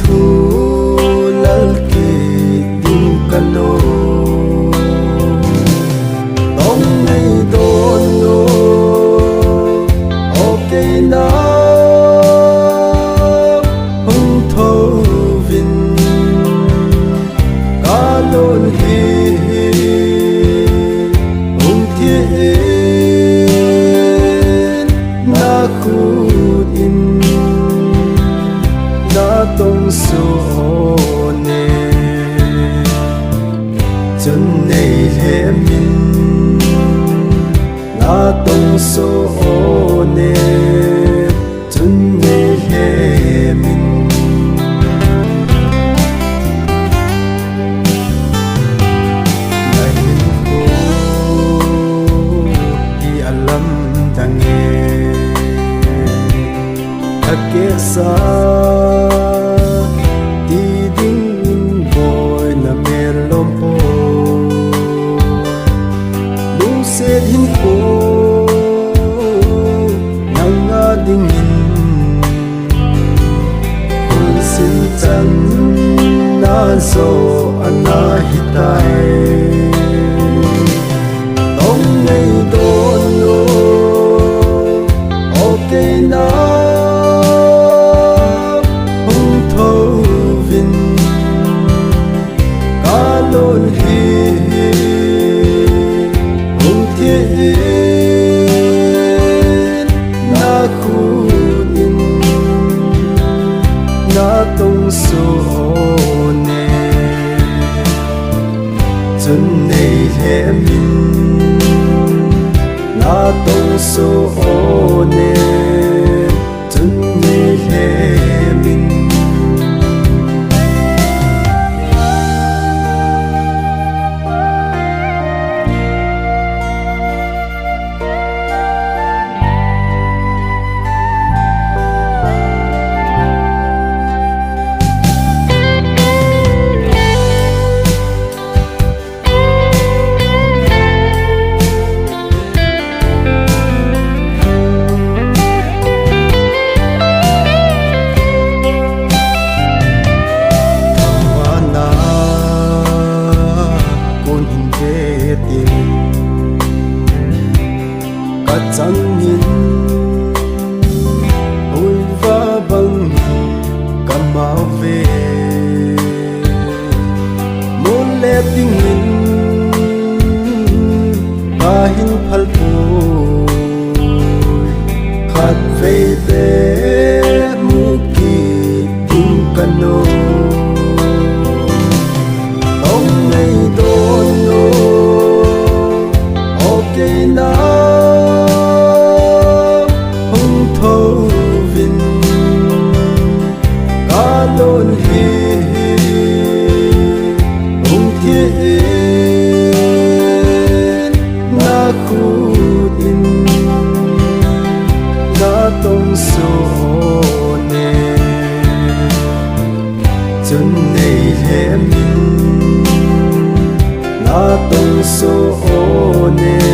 thu lal ki ding kano tong nei don no okay na hung tho vin ka lon hi hung thiên na khu in na tông số nè chân này hệ min na tông số nè chân này hệ min na hin ko di alam tange ake sa hin ko nang ading in kun sin chan na so ana hitai tong nei don no okay na hung tho vin ka lon hi na khu in na tông số nè chân này hệ min na tông số nè chân này hệ min chẳng nhìn ôi va bằng cầm máu về muốn lẽ tình mình ba hin phal phôi khát về để mu kỳ tình cano ông này đôi no okay na lon hi hung thiên na khu in na tông số nè chân này hệ min na tông số nè